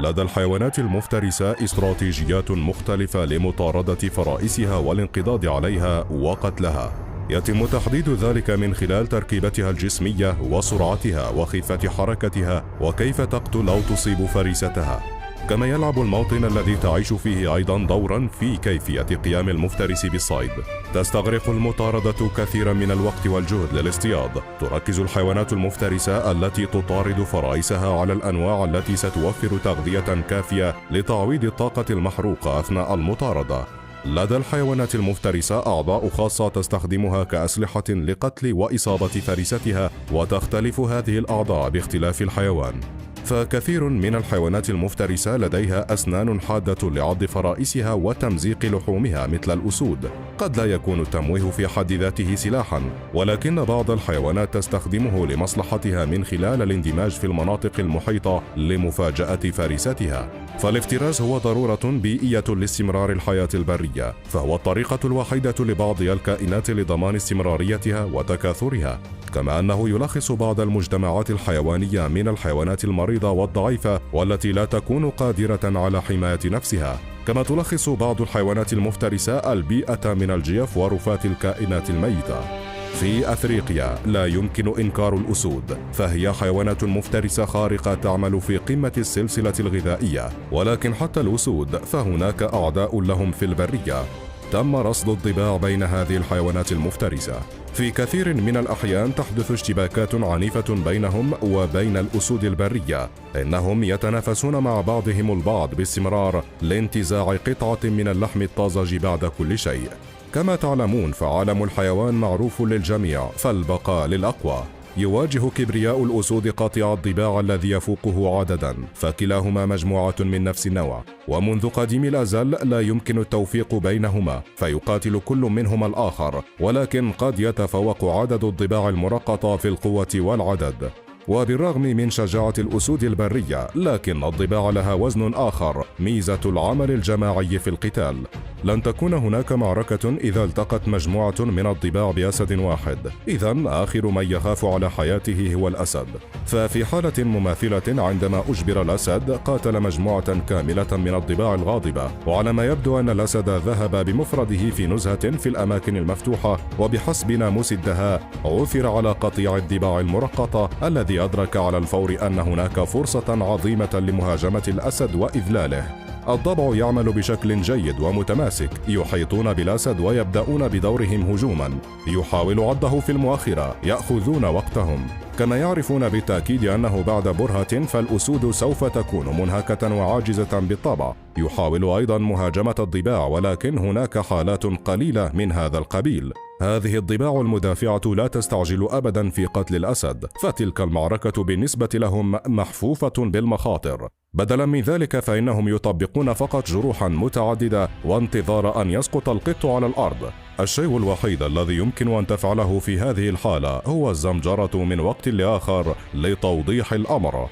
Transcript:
لدى الحيوانات المفترسة استراتيجيات مختلفة لمطاردة فرائسها والانقضاض عليها وقتلها. يتم تحديد ذلك من خلال تركيبتها الجسمية وسرعتها وخفة حركتها وكيف تقتل أو تصيب فريستها. كما يلعب الموطن الذي تعيش فيه أيضا دورا في كيفية قيام المفترس بالصيد. تستغرق المطاردة كثيرا من الوقت والجهد للاصطياد. تركز الحيوانات المفترسة التي تطارد فرائسها على الأنواع التي ستوفر تغذية كافية لتعويض الطاقة المحروقة أثناء المطاردة. لدى الحيوانات المفترسة أعضاء خاصة تستخدمها كأسلحة لقتل وإصابة فريستها، وتختلف هذه الأعضاء باختلاف الحيوان. فكثير من الحيوانات المفترسة لديها أسنان حادة لعض فرائسها وتمزيق لحومها مثل الأسود. قد لا يكون التمويه في حد ذاته سلاحا، ولكن بعض الحيوانات تستخدمه لمصلحتها من خلال الاندماج في المناطق المحيطة لمفاجأة فريستها. فالافتراس هو ضرورة بيئية لاستمرار الحياة البرية، فهو الطريقة الوحيدة لبعض الكائنات لضمان استمراريتها وتكاثرها. كما أنه يلخص بعض المجتمعات الحيوانية من الحيوانات المريضة والضعيفة والتي لا تكون قادرة على حماية نفسها. كما تلخص بعض الحيوانات المفترسة البيئة من الجيف ورفات الكائنات الميتة. في أفريقيا لا يمكن إنكار الأسود، فهي حيوانات مفترسة خارقة تعمل في قمة السلسلة الغذائية، ولكن حتى الأسود فهناك أعداء لهم في البرية. تم رصد الضباع بين هذه الحيوانات المفترسة. في كثير من الأحيان تحدث اشتباكات عنيفة بينهم وبين الأسود البرية. إنهم يتنافسون مع بعضهم البعض باستمرار لانتزاع قطعة من اللحم الطازج بعد كل شيء. كما تعلمون فعالم الحيوان معروف للجميع، فالبقاء للأقوى. يواجه كبرياء الأسود قاطع الضباع الذي يفوقه عددا، فكلاهما مجموعة من نفس النوع، ومنذ قديم الأزل لا يمكن التوفيق بينهما، فيقاتل كل منهما الآخر، ولكن قد يتفوق عدد الضباع المرقطة في القوة والعدد. وبالرغم من شجاعة الأسود البرية، لكن الضباع لها وزن آخر، ميزة العمل الجماعي في القتال. لن تكون هناك معركة إذا التقت مجموعة من الضباع بأسد واحد، إذن آخر من يخاف على حياته هو الأسد. ففي حالة مماثلة عندما أجبر الأسد قاتل مجموعة كاملة من الضباع الغاضبة، وعلى ما يبدو أن الأسد ذهب بمفرده في نزهة في الأماكن المفتوحة، وبحسب ناموس الدهاء عثر على قطيع الضباع المرقطة الذي أدرك على الفور أن هناك فرصة عظيمة لمهاجمة الأسد وإذلاله. الضبع يعمل بشكل جيد ومتماسك، يحيطون بالأسد ويبدأون بدورهم هجوما، يحاول عضه في المؤخرة، يأخذون وقتهم. كما يعرفون بالتأكيد أنه بعد برهة فالأسود سوف تكون منهكة وعاجزة بالطبع. يحاول أيضا مهاجمة الضباع، ولكن هناك حالات قليلة من هذا القبيل. هذه الضباع المدافعة لا تستعجل أبدا في قتل الأسد، فتلك المعركة بالنسبة لهم محفوفة بالمخاطر. بدلا من ذلك فإنهم يطبقون فقط جروحا متعددة وانتظار أن يسقط القط على الأرض. الشيء الوحيد الذي يمكن أن تفعله في هذه الحالة هو الزمجرة من وقت لآخر لتوضيح الأمر.